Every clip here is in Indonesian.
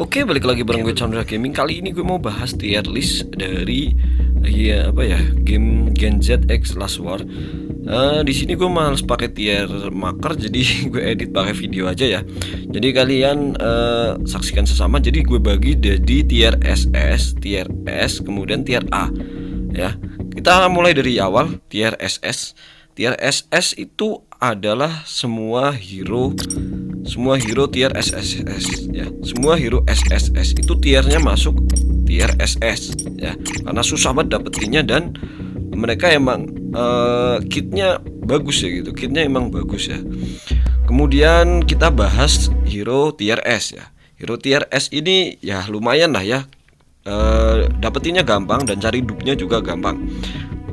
Oke, balik lagi bareng gue Chandra Gaming. Kali ini gue mau bahas tier list dari game Gen Z X Last War. Di sini gue males pakai tier marker, jadi gue edit pakai video aja ya. Jadi kalian saksikan sesama. Jadi gue bagi jadi tier SS, tier S, kemudian tier A. Ya, kita mulai dari awal tier SS. Tier SS itu adalah semua hero tier SSS ya. Semua hero SSS itu tiernya masuk tier SS ya. Karena susah banget dapetinnya dan mereka emang kitnya bagus ya gitu. Kitnya emang bagus ya. Kemudian kita bahas hero tier S ya. Hero tier S ini ya lumayan lah ya. Dapetinnya gampang dan cari dupnya juga gampang.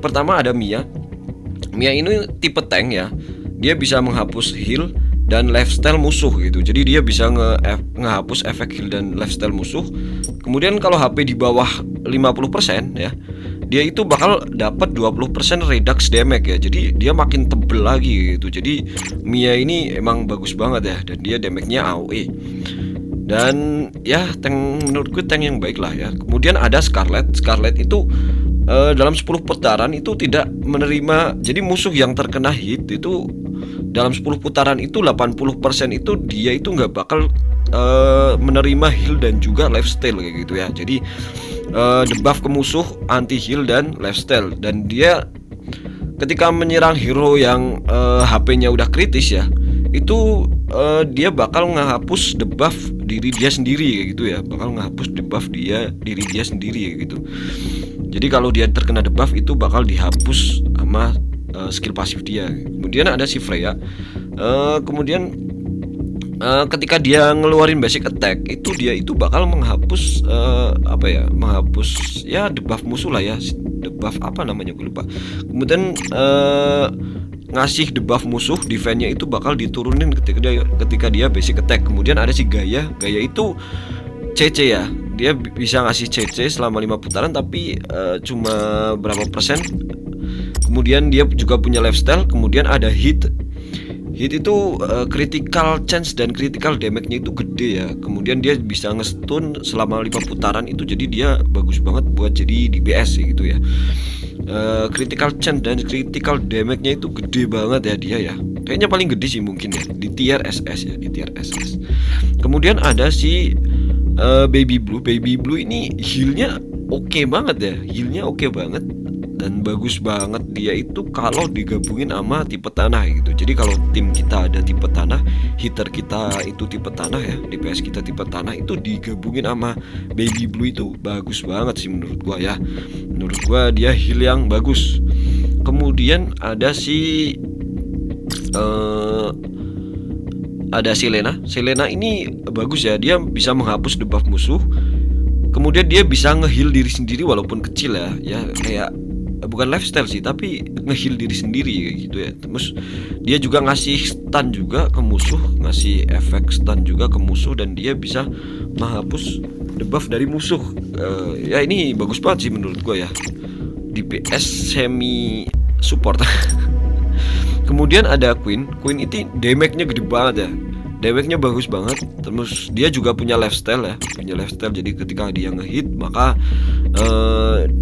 Pertama ada Mia. Mia ini tipe tank ya. Dia bisa menghapus heal dan lifestyle musuh gitu. Jadi dia bisa ngehapus efek heal dan lifestyle musuh. Kemudian kalau HP di bawah 50% ya, dia itu bakal dapat 20% redux damage ya. Jadi dia makin tebel lagi gitu. Jadi Mia ini emang bagus banget ya. Dan dia damage-nya AOE. Dan ya menurut gue tank yang baik lah ya. Kemudian ada Scarlet. Scarlet itu dalam 10 putaran itu tidak menerima. Jadi musuh yang terkena hit itu dalam 10 putaran itu 80% itu dia itu nggak bakal menerima heal dan juga lifestyle kayak gitu ya. Jadi debuff ke musuh anti heal dan lifestyle. Dan dia ketika menyerang hero yang HP-nya udah kritis ya, itu dia bakal ngehapus debuff diri dia sendiri kayak gitu ya. Bakal ngehapus debuff diri dia sendiri kayak gitu. Jadi kalau dia terkena debuff itu bakal dihapus sama skill pasif dia. Kemudian ada si Freya. Kemudian ketika dia ngeluarin basic attack itu dia itu bakal menghapus menghapus ya debuff musuh lah ya. Debuff apa namanya gue lupa. Kemudian ngasih debuff musuh, defense-nya itu bakal diturunin ketika dia basic attack. Kemudian ada si Gaia. Gaia itu CC ya. Dia bisa ngasih CC selama 5 putaran tapi cuma berapa persen. Kemudian dia juga punya lifestyle. Kemudian ada hit. Hit itu critical chance dan critical damage-nya itu gede ya. Kemudian dia bisa nge-stun selama 5 putaran itu. Jadi dia bagus banget buat jadi DPS gitu ya. Critical chance dan critical damage-nya itu gede banget ya dia ya. Kayaknya paling gede sih mungkin ya di tier SS ya, di tier SS. Kemudian ada si Baby Blue. Baby Blue ini healnya oke banget ya. Healnya oke banget dan bagus banget. Dia itu kalau digabungin sama tipe tanah gitu. Jadi kalau tim kita ada tipe tanah, hitter kita itu tipe tanah ya, DPS kita tipe tanah, itu digabungin sama Baby Blue itu bagus banget sih menurut gua ya. Menurut gua dia heal yang bagus. Kemudian ada si Selena. Selena ini bagus ya. Dia bisa menghapus debuff musuh. Kemudian dia bisa nge-heal diri sendiri walaupun kecil ya. Ya kayak bukan lifestyle sih, tapi nge-heal diri sendiri kayak gitu ya. Terus dia juga ngasih stun juga ke musuh, ngasih efek stun juga ke musuh, dan dia bisa menghapus debuff dari musuh. Ya ini bagus banget sih menurut gue ya. DPS semi support. Kemudian ada Queen. Queen itu damage-nya gede banget ya. Damage-nya bagus banget. Terus dia juga punya lifestyle ya. Punya lifestyle, jadi ketika dia ngehit maka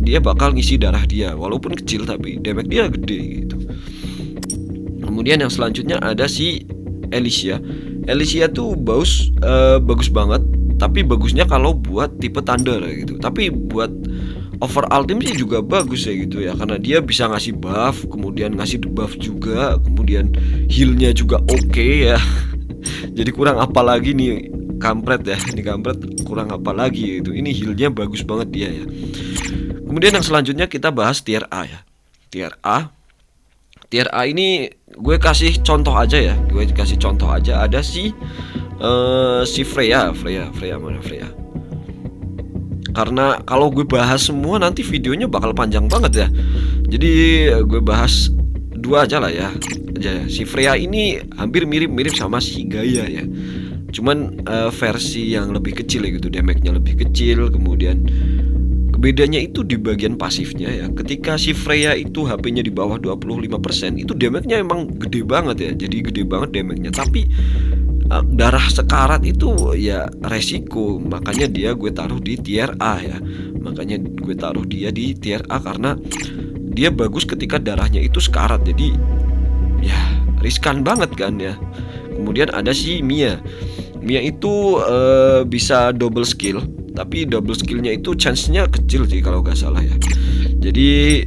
dia bakal ngisi darah dia. Walaupun kecil tapi damage dia gede gitu. Kemudian yang selanjutnya ada si Alicia. Alicia tuh bagus banget. Tapi bagusnya kalau buat tipe Thunder gitu. Tapi buat overall tim sih juga bagus ya gitu ya. Karena dia bisa ngasih buff, kemudian ngasih debuff juga, kemudian healnya juga oke ya. Jadi kurang apa lagi nih kampret ya. Ini kampret kurang apa lagi gitu. Ini healnya bagus banget dia ya. Kemudian yang selanjutnya kita bahas tier A ya. Tier A. Tier A ini gue kasih contoh aja ya. Gue kasih contoh aja. Ada si Freya mana Freya. Karena kalau gue bahas semua nanti videonya bakal panjang banget ya. Jadi gue bahas dua aja lah ya. Si Freya ini hampir mirip-mirip sama si Gaia ya. Cuman versi yang lebih kecil ya gitu. Damage-nya lebih kecil. Kemudian bedanya itu di bagian pasifnya ya. Ketika si Freya itu HP-nya di bawah 25%, itu damage-nya emang gede banget ya. Jadi gede banget damage-nya. Tapi darah sekarat itu ya resiko, makanya gue taruh di tier A ya. Makanya gue taruh dia di tier A karena dia bagus ketika darahnya itu sekarat. Jadi ya riskan banget kan ya. Kemudian ada si Mia. Mia itu bisa double skill, tapi double skillnya itu chance-nya kecil sih kalau nggak salah ya. Jadi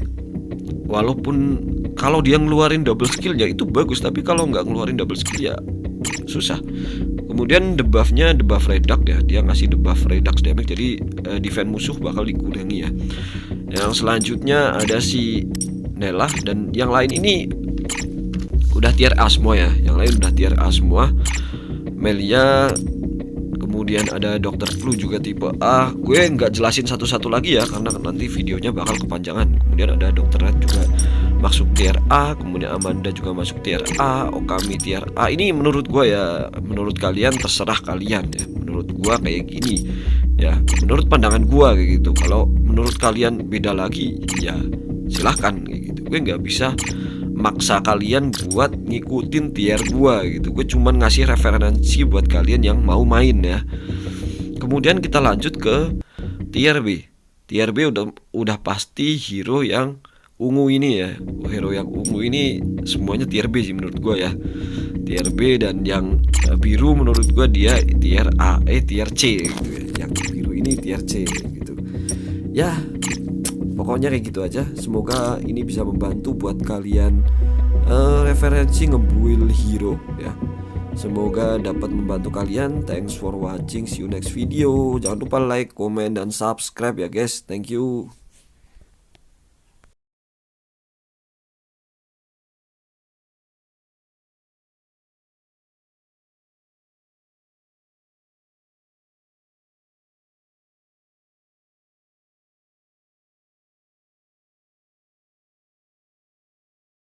walaupun kalau dia ngeluarin double skillnya itu bagus, tapi kalau nggak ngeluarin double skill ya susah. Kemudian debuffnya debuff reduct ya, dia ngasih debuff redux damage, jadi defense musuh bakal dikurangi ya. Yang selanjutnya ada si Nella, dan yang lain ini udah tier A semua ya. Yang lain udah tier A semua. Melia, kemudian ada Dr. Flu juga tipe A. Gue nggak jelasin satu-satu lagi ya karena nanti videonya bakal kepanjangan. Kemudian ada Dr. Red juga masuk tier A, kemudian Amanda juga masuk tier A, Okami tier A. Ini menurut gue ya, menurut kalian terserah kalian ya. Menurut gue kayak gini ya, menurut pandangan gue kayak gitu. Kalau menurut kalian beda lagi ya silahkan kayak gitu. Gue nggak bisa maksa kalian buat ngikutin tier gua gitu. Gue cuman ngasih referensi buat kalian yang mau main ya. Kemudian kita lanjut ke tier B. Tier B udah pasti hero yang ungu ini ya. Hero yang ungu ini semuanya tier B sih menurut gua ya. Tier B, dan yang biru menurut gua dia tier A, tier C gitu ya. Yang biru ini tier C gitu. Ya, pokoknya kayak gitu aja. Semoga ini bisa membantu buat kalian referensi ngebuild hero ya. Semoga dapat membantu kalian. Thanks for watching. See you next video. Jangan lupa like, comment, dan subscribe ya guys. Thank you.